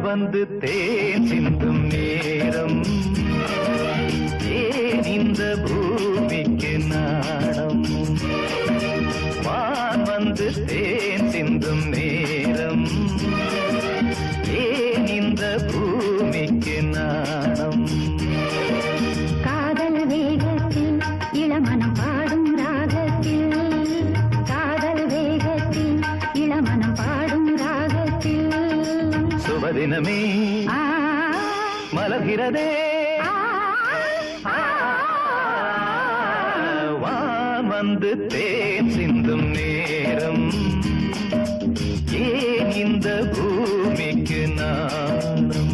வந்து தேன் சிந்தும் நேரம் ஏன் இந்த பூமிக்கு நாணம் வான் வந்து தேன் சிந்தும் நேரம் ஏன் இந்த பூமிக்கு நாணம் காதல் வேகத்தில் இளமனம் பாடும் ராகத்தில் காதல் வேகத்தில் இளமனம் பாடும் ராகத்தில் சுபதினமே மலர்கிறதே வான் வந்து தேன் சிந்தும் நேரம் ஏன் இந்த பூமிக்கு நாணம்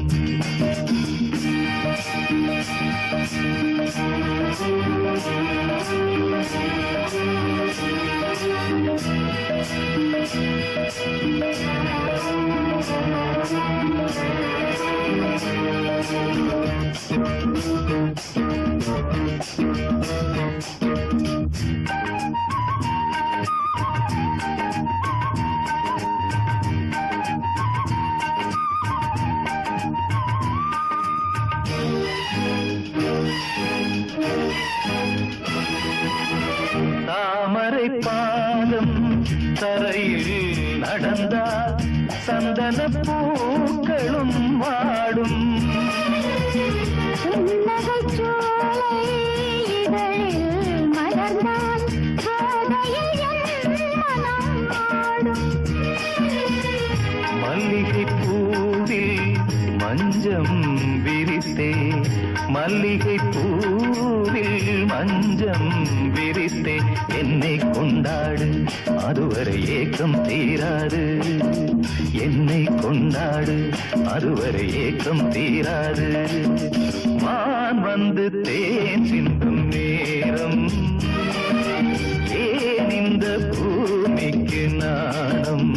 தாமரை பாதம் தரையில் நடந்தால் சந்தன பூக்களும் வாடும் மல்லிகை பூவில் மஞ்சம் விரித்தே மல்லிகை பூவில் மஞ்சம் விரித்தே என்னை கொண்டாடு அதுவரை ஏக்கம் தீராது என்னை கொண்டாடு அதுவரை ஏக்கம் தீராது வான் வந்து தேன் சிந்தும் நேரம் ஏன் இந்த பூமிக்கு நாணம்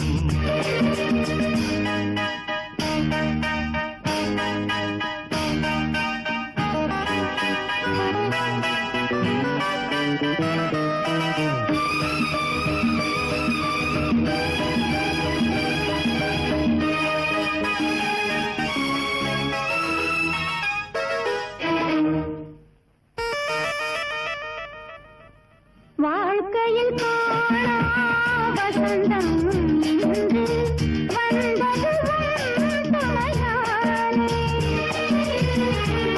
வாழ்க்கையில் வசந்தம் இன்று வந்தது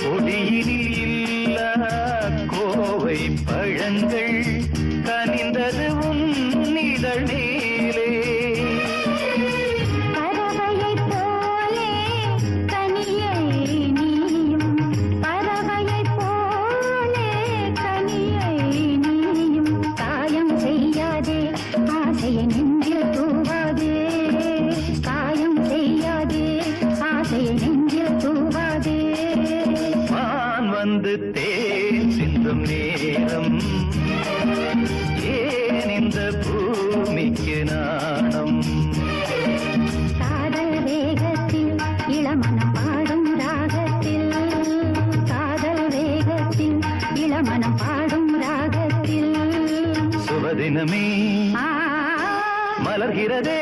கொடியினில் இல்ல கோவை பழங்கள் கனிந்தது உன்னிதழ் மேலே பறவையைப் போலே கனியை நீயும் பறவையைப் போலே கனியை நீயும் காயம் செய்யாதே ஆசையை நெஞ்சில் தூவாதே காயம் செய்யாதே ஆசையை நெஞ்சில் தூவாதே வான் வந்து தேன் சிந்தும் நேரம் ஏன் இந்த பூமிக்கு நாணம் காதல் வேகத்தில் இளமனம் பாடும் ராகத்தில் காதல் வேகத்தில் இளமனம் பாடும் ராகத்தில் சுபதினமே மலர்கிறதே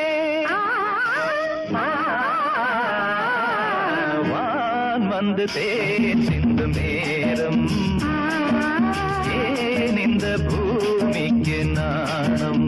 வான் வந்து தேன் சிந்தும் நேரம் ஏன் இந்த பூமிக்கு நாணம்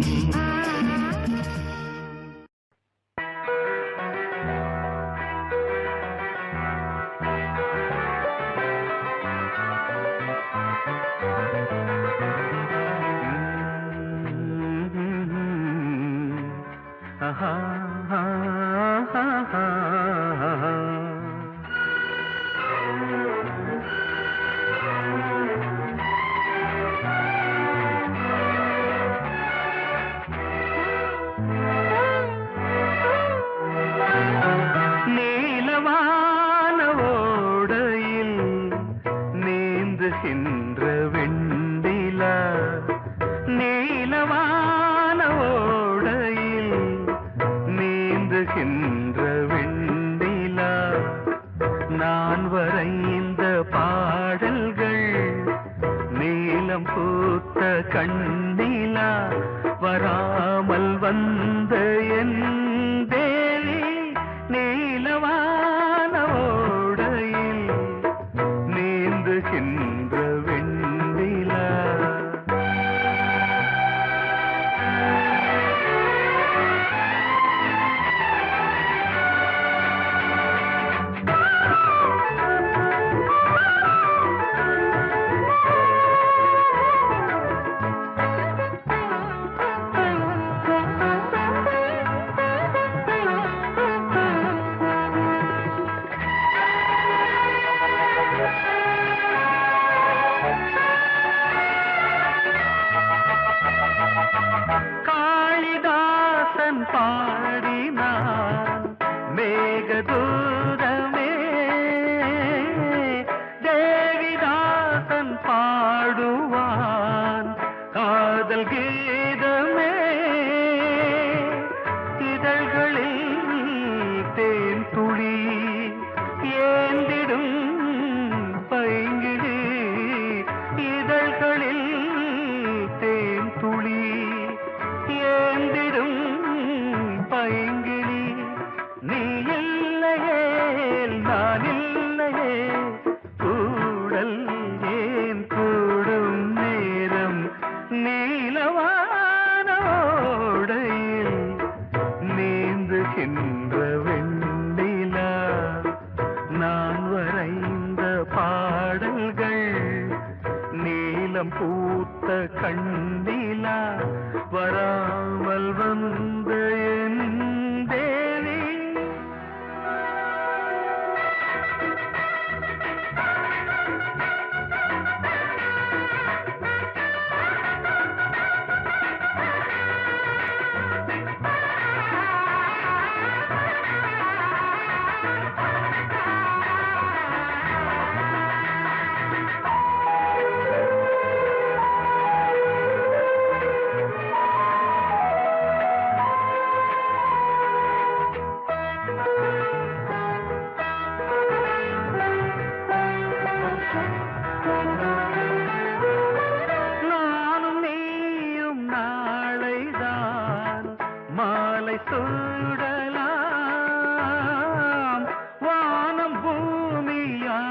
கண்ணிலா வராமல் வந்த என் தேவி நீலவானவோடையில் காளிதாசன் பாடினான் மேகதூதமே, தேவிதாசன் பாடுவான் காதல் கீதமே. இதழ்களில் தேன் துளி ஏந்திடும் பைங்கிழி, இதழ்களில் தேன் துளி ஏந்திடும் பைங்கிழி. நீ இல்லையே நான் இல்லையே, கூடல் ஏன் கூடும் நேரம், நீலவானோடையில் நீந்துகின்ற வெண்ணிலா. நான் வரைந்த பாடல்கள் நீலம் பூத்த கண்ணிலா, வராமல் வந்த என் தேவி. நானும் நீயும் நாளைதான் மாலை சூடலாம், வானம் பூமியாவுமே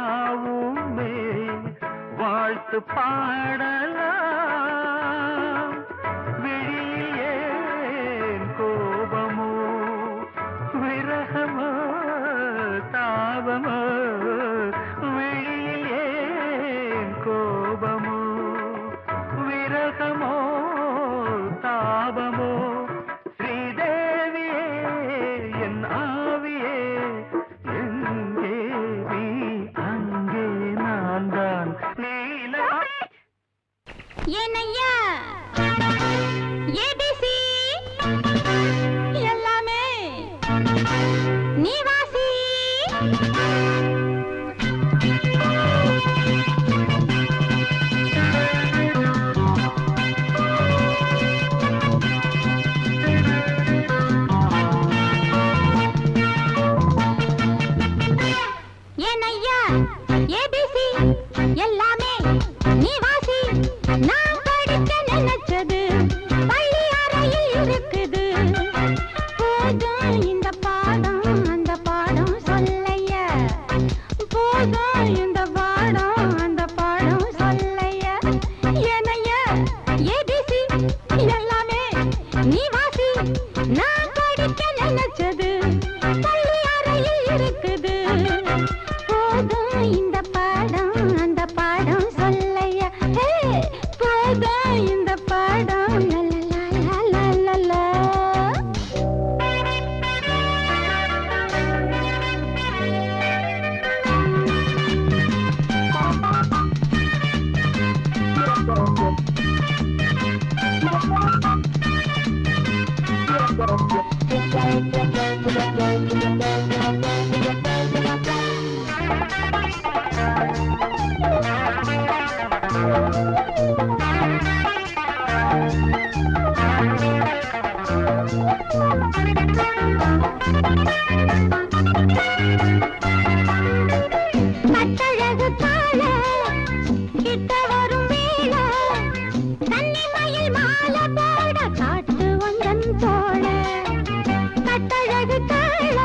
வாழ்த்து பாடலாம். விழியில் ஏன் கோபமோ விரகமோ தாபமோ, விழியில் ஏன் கோபமோ விரகமோ தாபமோ. ஸ்ரீதேவியே என் ஆவியே, எங்கே நீ அங்கே நான் தான். நீல ஏனையா ஏபிசி எல்லாமே நீ வாசி. ஏனையா ஏபிசி எல்லாமே நீ வாசி. நான் படிக்க நினைச்சது பள்ளி அறையில் இருக்குது. போதும் இந்த பாடம் அந்த பாடம் சொல்லையா, போதும் இந்த பாடம் அந்த பாடம் சொல்லையா. ஏனையா ஏபிசி எல்லாமே நீ வாசி. நான் படிக்க நினைச்சது பள்ளி அறையில் இருக்குது. போதும் இந்த பாடம் அந்த பாடம் சொல்லையா, போதும் இந்த பாடம் லலலலலலலா. கட்டழகு கால கிட்ட வரும் வேளை, கன்னிமயில் மாலை போட காட்டு வந்தன் தோழ. கட்டழகு கால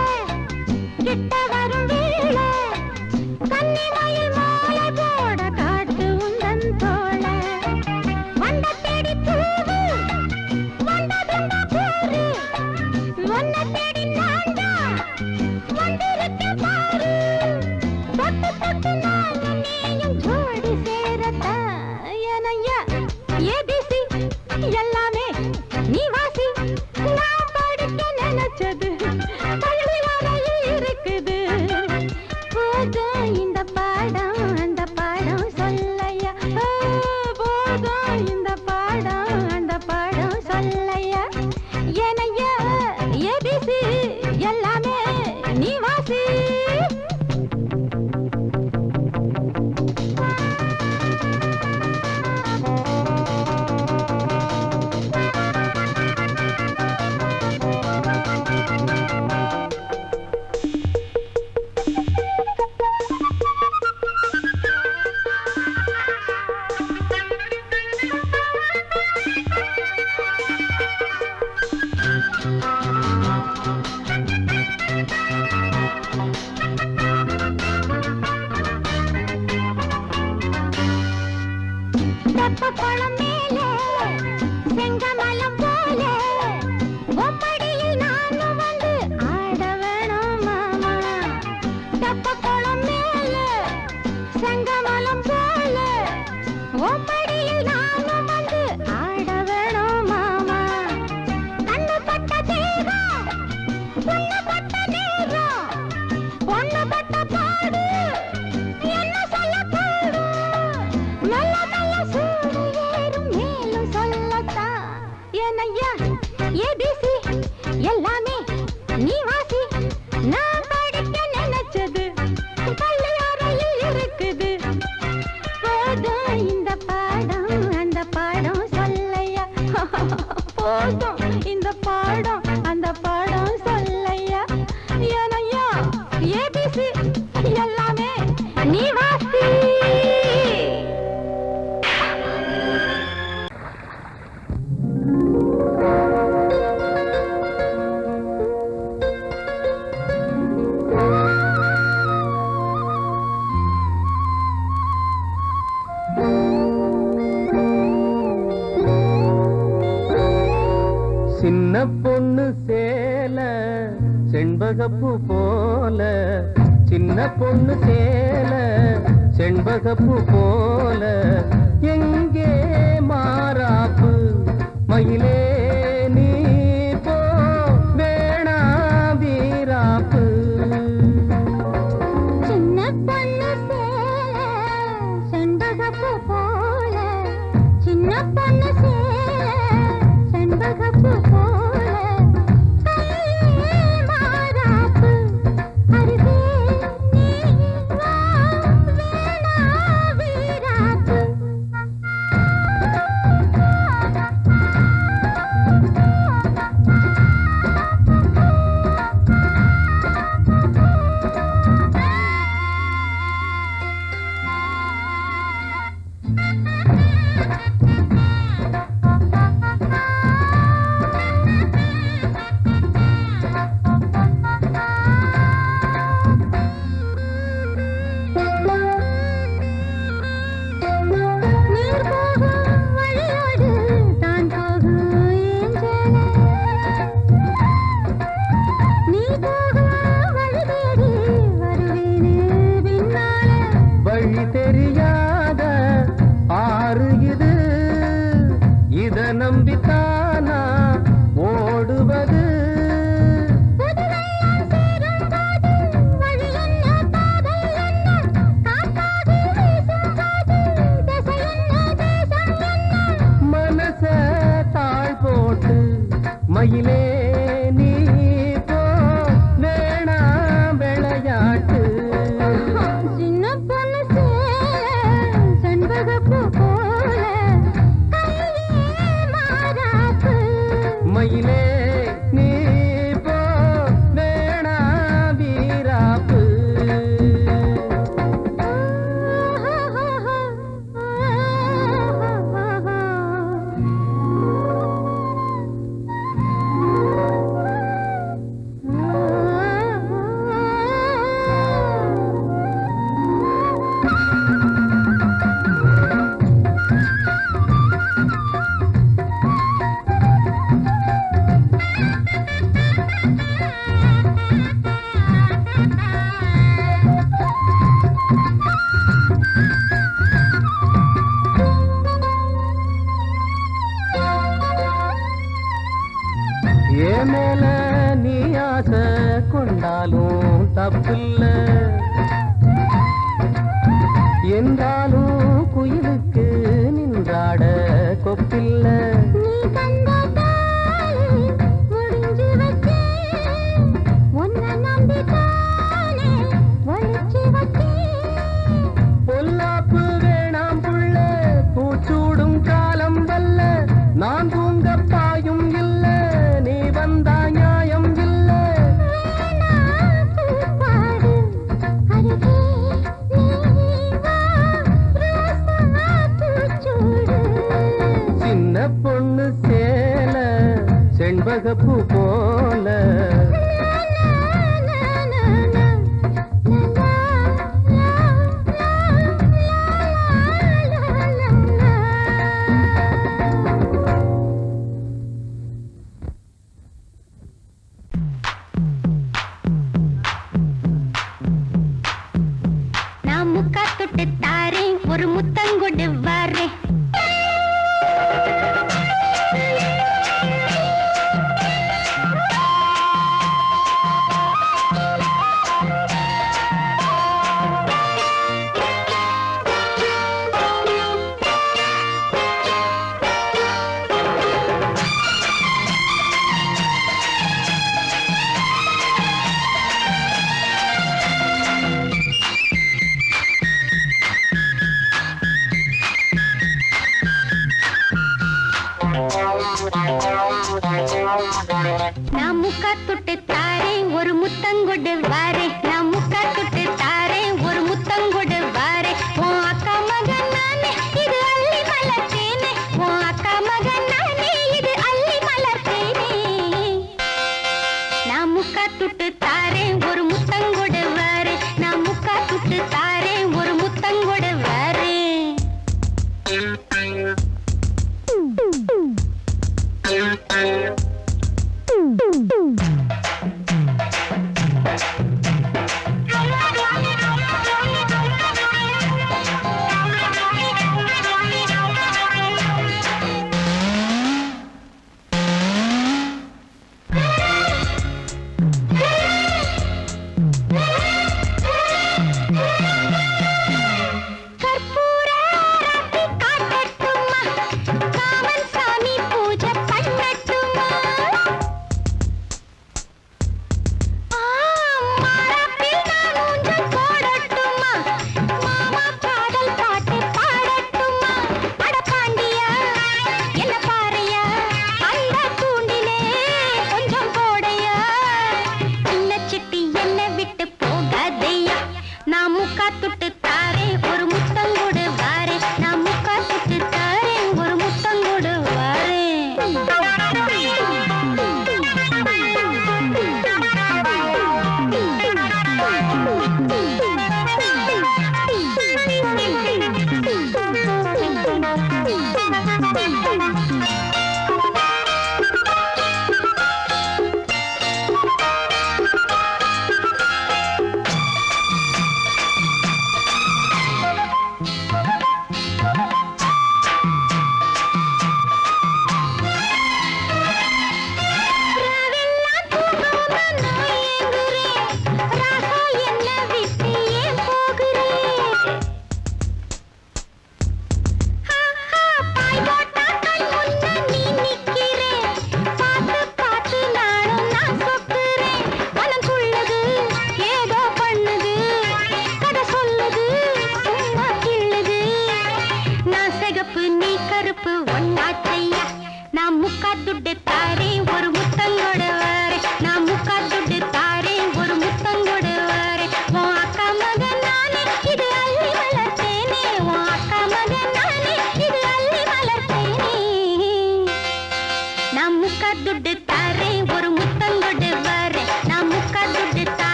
தெப்பக்குளம் மேலே செங்கமலம் போல ஒப்படியில் நானும் வந்து ஆட வேணும் மாமா. தெப்பக்குளம் மேலே செங்கமலம் போல ஒப்படியில் நானும் வந்து ஆட வேணும் மாமா. கண்ணு பட்ட தேகம் பொண்ணு பட்ட நேரம் பொண்ணு பட்ட பாடு என்ன சொல்ல பாடு மெல்ல மெல்ல சூடு ஏறும் மேலும் சொல்லத்தான் ஏனையா ஏபிசி எல்லாமே நீ வாசி நான் படிக்க நினைச்சது பள்ளியறையில் இருக்குது போதும் இந்த பாடம் அந்த பாடம் சொல்லையா போதும் இந்த பாடம் அந்த பாடம் சொல்லையா ஏனையா ஏபிசி எல்லாமே நீ வாசி. சின்ன பொண்ணு சேல செண்பகப்பூ போல, சின்ன பொண்ணு சேல செண்பகப்பூ போல, எங்கே மாறாப்பு மயிலே நீ போ வேணா வீராப்பு. சின்ன பொண்ணு சேல செண்பகப்பூ போல, சின்ன பொண்ணு சேல செண்பகப்பூ போல, கையே மாறாப்பு அருகே நீ வா வேணா வீராப்பு. நீர் போகும் வழியோடு தான் போகும் ஏஞ்சலே, நீ போகும் வழி தேடி வருவேனே பின்னாலே. வழி தெரியாத ஆறு இது, இத நம்பித்தானா ஓடுவது. புதுவெள்ளம் சேரும்போது வழி என்ன பாதை என்ன, காற்றாகி வீசும்போது திசை என்ன தேசம் என்ன. மனச தாழ் போட்டு மயிலே நீ போ வேணா விளையாட்டு. சின்ன பொண்ணு சேல செண்பகப்பூ போல, கையே மாறாப்பு மயிலே நீ போ வேணா வீராப்பு. ஏ மேல நீ ஆசை கொண்டாலும் தப்பில்ல, என்றாலும் குயிலுக்கு நின்றாட கொப்பில்ல. நீ தந்த தாலி முடிஞ்சு வச்சேன், உன்னை நம்பித்தானே ஒளிச்சு வச்சேன். பொல்லாப்பு வேணாம் புள்ள, பூச்சூடும் காலம் வல்ல, நான் தூங்க பாயும் இல்ல, நீ வந்தா நியாயம் இல்ல. வேணா பூப்பாடு அருகே நீ வா ரோசா பூச்சூடு. சின்ன பொண்ணு சே ரோஜப்பூ போல நான் முக்கா தொட்டு தாரேன் ஒரு முத்தங்கொண்டு வரேன் நான் முக்கா தொட்டு தாரேன் ஒரு முத்தங்கொடு வாரே நான் முக்கா தொட்டு தாரேன் ஒரு முத்தங்கொடு வாரே உன் அக்கா மகன் நானே இது அள்ளி மலர்த்தேனே உன் அக்கா மகன் நானே இது அள்ளி மலர்த்தேனே நான் முக்கா தொட்டு தாரேன் ஒரு முத்தங்கொடு வாரே நான் முக்கா தொட்டு தாரேன் ஒரு முத்தங்கொடு வாரே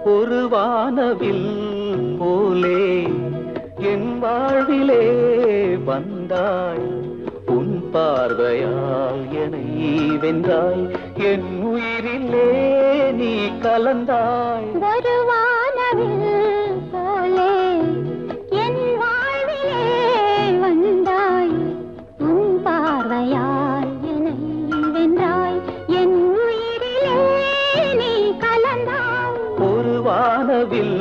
ஒரு வானவில் போலே என் வாழ்விலே வந்தாய் உன் பார்வையால் என்னை வென்றாய் என் உயிரிலே நீ கலந்தாய் ஒரு வானவில் போலே என் வாழ்விலே வந்தாய் உன் பார்வையால் என்னை வென்றாய் என் உயிரிலே நீ கலந்தாய் ஒரு வானவில்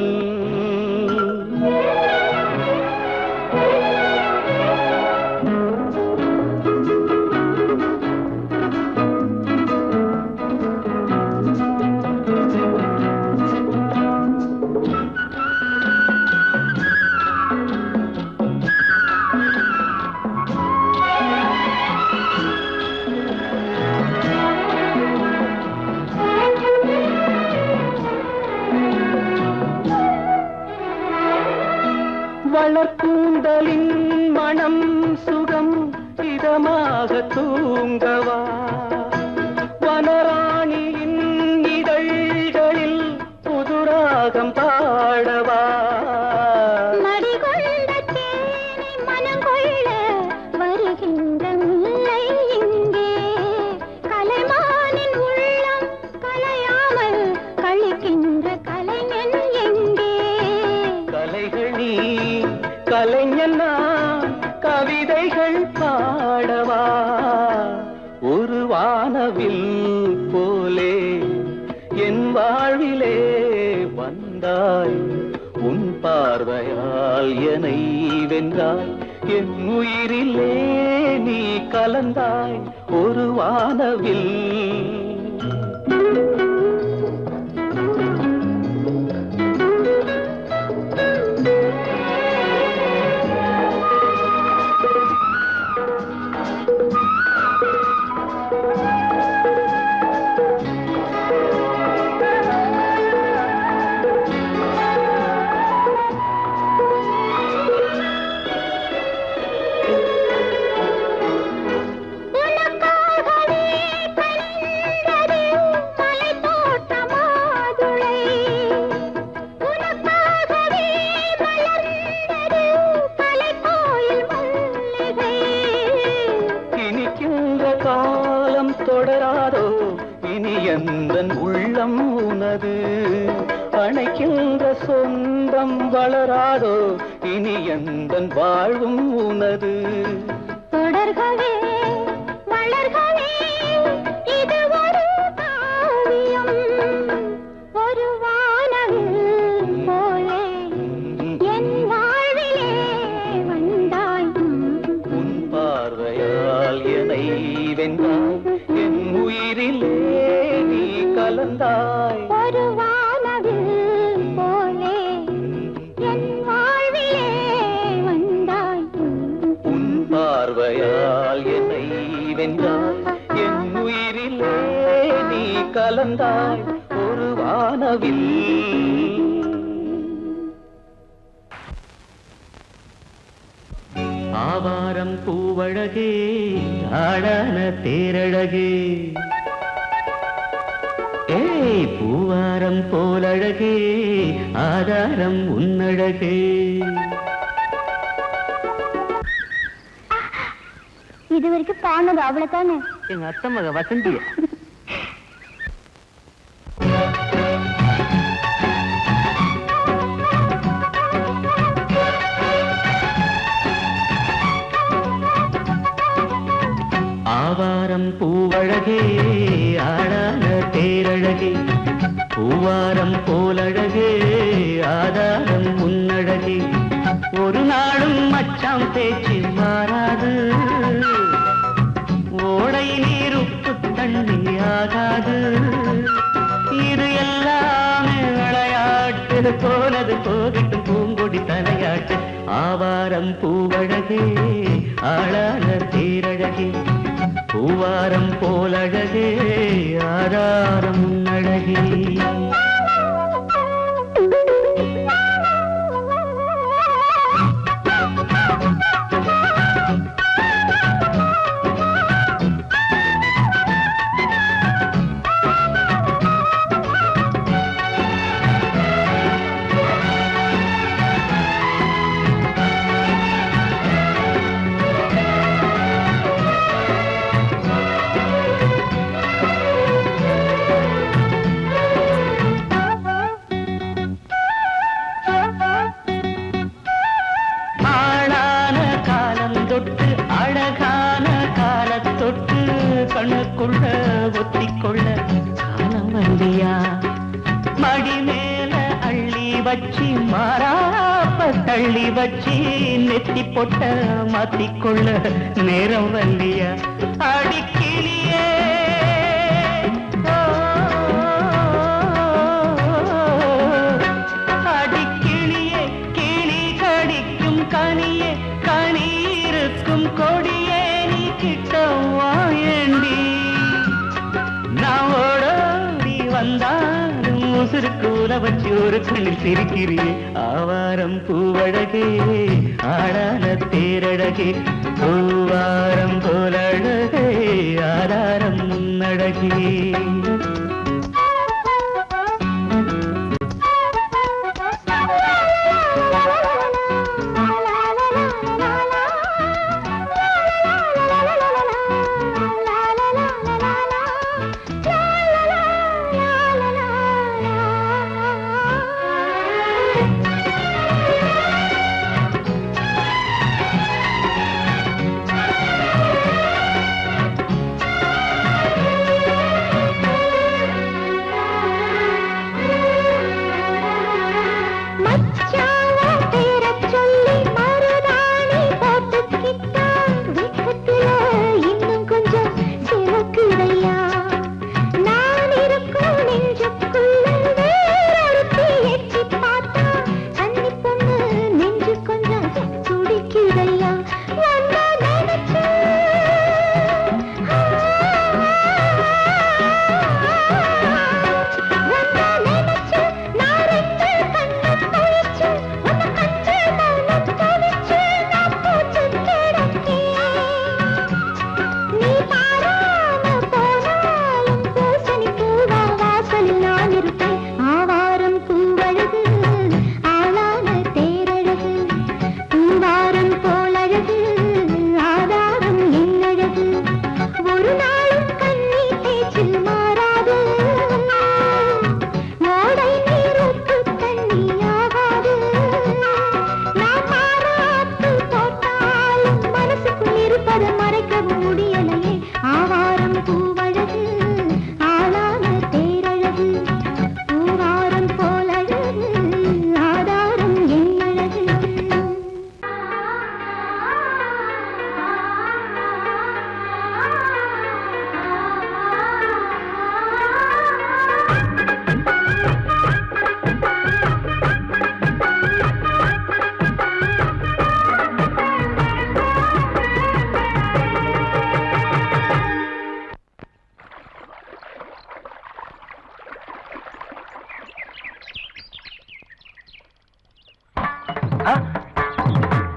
தூங்கவா வனராணியின் இதழ்களில் புதுராகம் பாடவா மடிகொண்ட தேனை மனங்கொள்ள வருகின்ற முல்லை இங்கே கலைமானின் உள்ளம் கலையாமல் கழிக்கின்ற கலைஞன் எங்கே கலைகள் நீ கலைஞன் நான் கவிதைகள் பாடவா ஒரு வானவில் போலே என் வாழ்விலே வந்தாய் உன் பார்வையால் என்னை வென்றாய் என் உயிரிலே நீ கலந்தாய் ஒரு வானவில் தொடராதோ இனி எந்தன் உள்ளம் உனது அணைக்கின்ற சொந்தம் வளராதோ இனி எந்தன் வாழ்வும் உனது தொடர்கவே வளர்கவே இது ஒரு காவியம் ஒரு வானவில் போலே என் வாழ்விலே வந்தாய் உன் பார்வையால் என்னை வென்றாய் என் உயிரிலே நீ கலந்தாய் ஒரு வானவில் போலே என் வாழ்விலே வந்தாய் உன் பார்வையால் என்னை வென்றாய் என் உயிரிலே நீ கலந்தாய் ஒரு வானவில் ஆவாரம் பூவழகே ஆடான தேரழகே ஏய் பூவாரம் போலழகே ஆதாரம் உன்னழகே இது வரைக்கும் பாடுனது அவ்வளவுதானே எங்க அத்தை மக வசந்திய ஆவாரம் பூவழகே ஆடான தேரழகே பூவாரம் போலழகே ஆதாரம் உன்னழகே ஒரு நாளும் மச்சாம் பேச்சு மாறாது ஓடை நீர் உப்பு தண்ணி ஆகாது இது எல்லாமே விளையாட்டு போனது போகட்டும் பூங்கொடி தலையாட்டு ஆவாரம் பூவழகே ஆளான தேரழகே பூவாரம் போலழகே ஆதாரம் உன்னழகே கண்ணுக்குள்ள ஒத்திக்கொள்ள காலம் வந்தியா மடி மேல அள்ளி வச்சி மாறாப்ப தள்ளி வச்சி நெத்தி பொட்ட மாத்திக்கொள்ள நேரம் வந்தியா அடிக்கிளியே அடிக்கிளியே கிளி கடிக்கும் கனியே கனி இருக்கும் கொடியே நீ கிட்ட வந்தாலும் உசுருக்கு உல வச்சு ஒரு கண்ணில் சிரிக்கிறியே ஆவாரம் பூவழகே ஆடான தேரழகே பூவாரம் போலழகே ஆதாரம் அழகே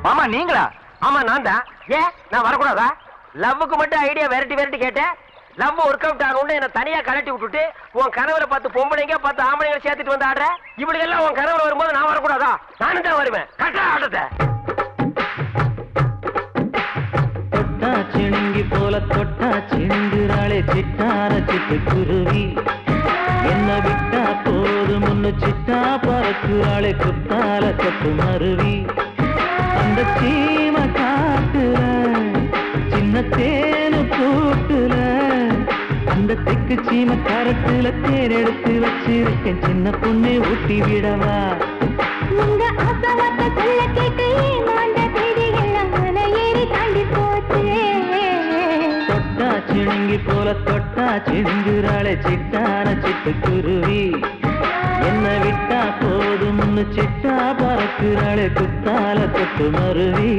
மாமா நீங்களா? ஆமா நான் தான். ஏன் நான் வரக்கூடாதா? லவ்வுக்கு மட்டும் ஐடியா வெரைட்டி வெரைட்டி கேட்டேன். லவ் ஒர்க் அவுட் ஆகணும்னு என்ன தனியா கலட்டி விட்டுட்டு உன் கனவுல பார்த்து பொம்பளைங்க பார்த்து ஆம்பளைங்களை சேர்த்துட்டு வந்து ஆடுற. இப்படி எல்லாம் உன் கனவுல வரும்போது நான் வரக்கூடாதா? நானும் தான் வருவேன். கட்டா ஆட்டத்தை தொட்டா சிணுங்கி போல தொட்டா சிணுங்குறாளே சிட்டார சிட்டு குருவி என்ன விட்டா போது முன்னு சிட்டா பறக்குறாளே குத்தால தொட்டு மருவி அந்த சீம காட்டுல சின்ன தேனு கூட்டுல அந்த தெக்கு சீம கரத்துல தேர் எடுத்து வச்சிருக்கேன் சின்ன பொண்ணு ஊட்டி விடவா உங்க அசவத்த சொல்ல கேட்டு ஏமாந்த தேடி எல்லாம் மன ஏறி தாண்டி போச்சு தொட்டா சிணுங்கி போல தொட்டா சிணுங்குறாளே சிட்டான சிட்டு குருவி என்ன விட்டா போதும்னு சிட்டா பறக்குறாளே குத்தால தொட்டு மருவி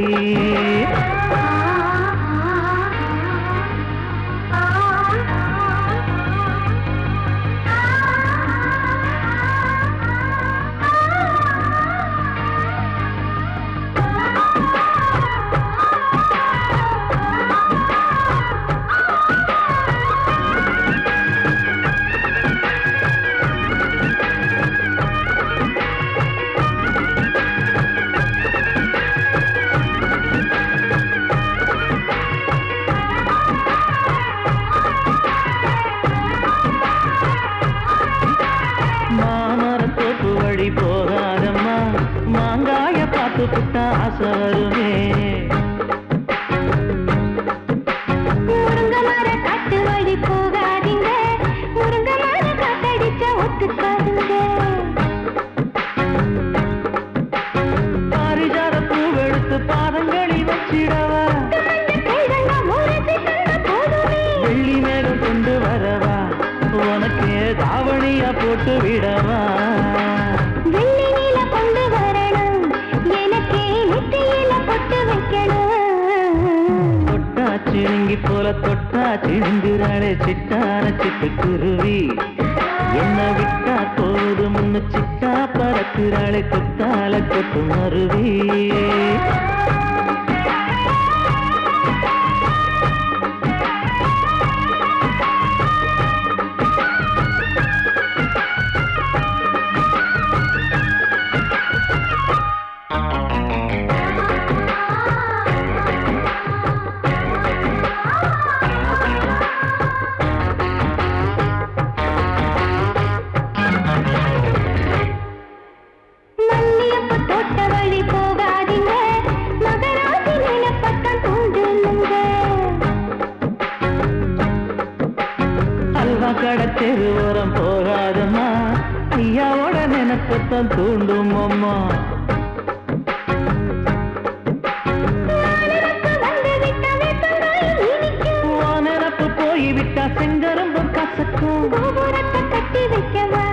போகாதம்மா மாங்காய பார்த்து புட்டா ஆசை வருமே முருங்க மர காட்டு வழி போகாதீங்க முருங்க மர காத்தடிச்ச ஒத்துக்காதுங்க பாரிஜாத பூவெடுத்து பாதங்களில் வச்சிடவா வெள்ளி மேகம் கொண்டு வரவா உனக்கு தாவணியா போட்டு விடவா வெள்ளி நீல கொண்டு வரணும் எனக்கே நெத்தியில பொட்டு வைக்கணும் தொட்டா சிணுங்கி போல தொட்டா சிணுங்குறாளே சிட்டான சிட்டு குருவி என்ன விட்டா போதும் சிட்டா பறக்குறாளை கொத்தால கொத்து மருவி கடத்தெரு ஓரம் போகாதம்மா ஐயாவோட நினைப்பத்தான் தூண்டும் அம்மா நினப்பு போய்விட்டா செங்கரும்பு கசக்கும் கட்டி வைக்கவா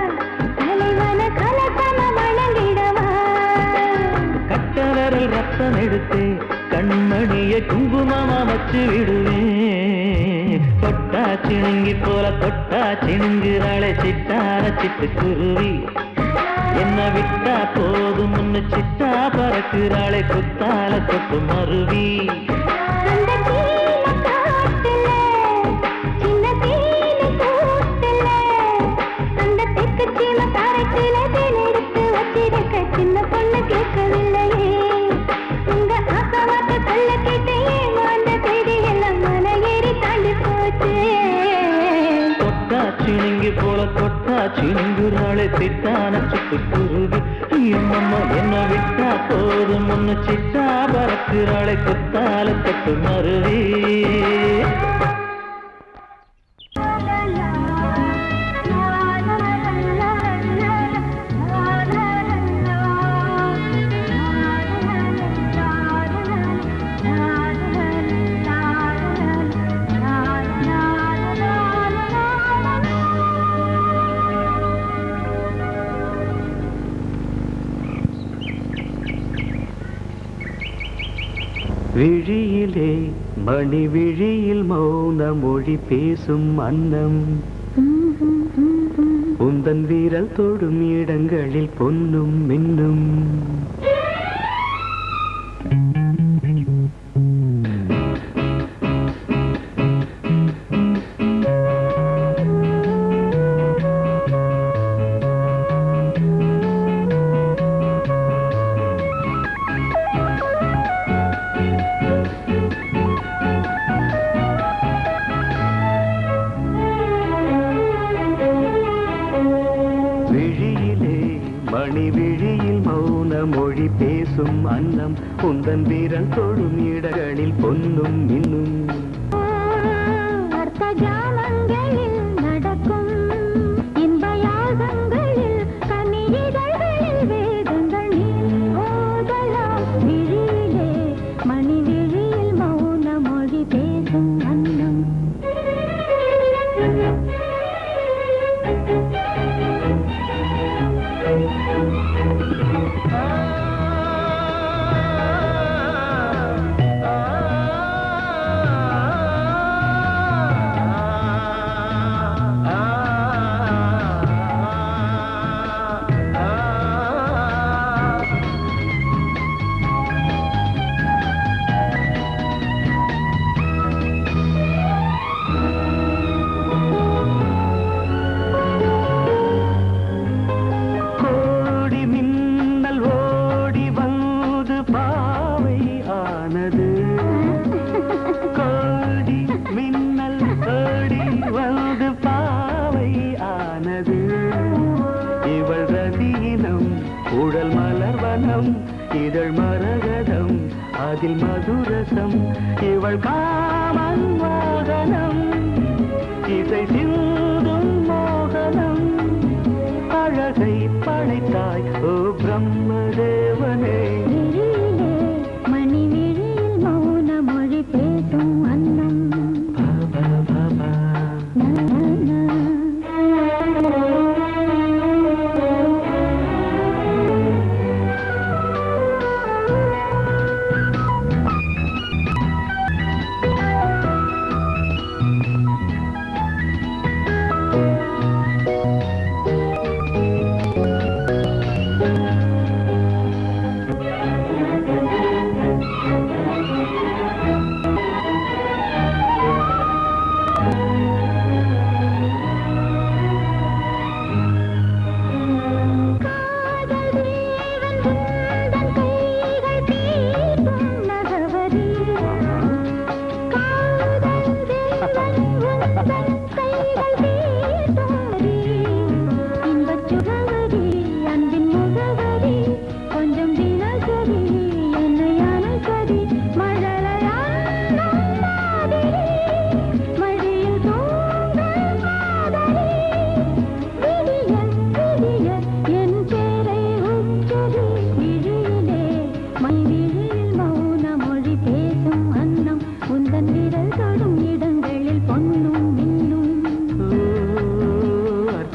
கட்ட விரல் ரத்தம் எடுத்து கண்மணிய குங்குமமா வச்சு விடுவேன் தொட்டா சிணுங்கி போல தொட்டா சிணுங்குறாளே சிட்டார சிட்டு குருவி என்ன விட்டா போதும் சிட்டா பறக்குறாளே குத்தால கொத்து மருவி சின்ன பொண்ணு கேட்கவில்லையே உங்க ஆசவாக்க சொல்ல கேட்டேன் அந்த பேடி எல்லாம் மன ஏறி தாண்டி போச்சு தொட்டா சிணுங்கி போல தொட்டா சிணுங்குறாளே சிட்டான சிட்டு குருவி அம்மம்மா என்ன விட்டா போதும் சிட்டா பறக்குறாளே குத்தால கொத்து மருவி விழியிலே மணி விழியில் மௌன மொழி பேசும் அன்னம் உந்தன் வீரல் தொடும் இடங்களில் பொன்னும் மின்னும் மணி விழியில் மௌன மொழி பேசும் அன்னம் உந்தன் வீரல் தொடும் இடங்களில் பொன்னும் இன்னும் அர்த்த ஜாமங்களில் நடக்கும் இன்ப யாகங்களில் கனியிதழ்களில் வேதங்கள் நீ ஓதலாம் விழியிலே மணி விழியில் மௌன மொழி பேசும் அன்னம் உடல் மலர்வனம் இதழ் மரகதம் அதில் மதுரசம் இவள் காமன் வாகனம் இசை சிந்தும் மோகனம் அழகை படைத்தாய் ஓ பிரம்மதேவனே மணி விழியில் மௌன மொழி பேசும் அன்னம்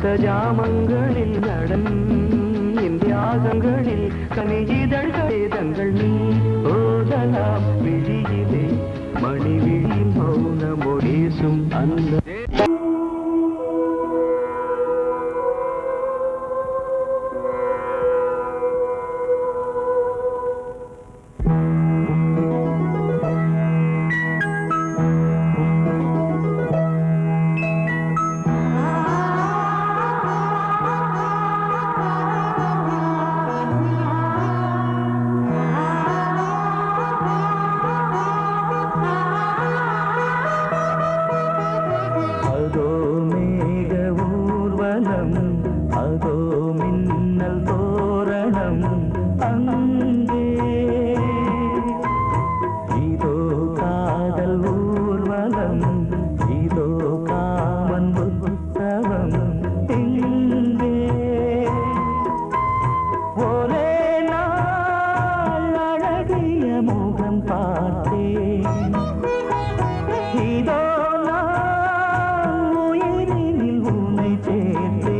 அஷ்ட ஜாமங்களில் நடன் தியாகங்களில் கனியிதழ்களே தங்கள் நீ ஓதலாம் விழியிலே மணி விழி மௌன மொழிசும் அந்த அதோ மின்னல் தோரணம் அங்கே இதோ காதல் ஊர்வலம் இதோ காமன் புத்தகம் இங்கே ஒரே நாள் அழகிய முகம் பார்த்தேன் இதோ நான் உயிரினில் உன்னை சேர்த்தேன்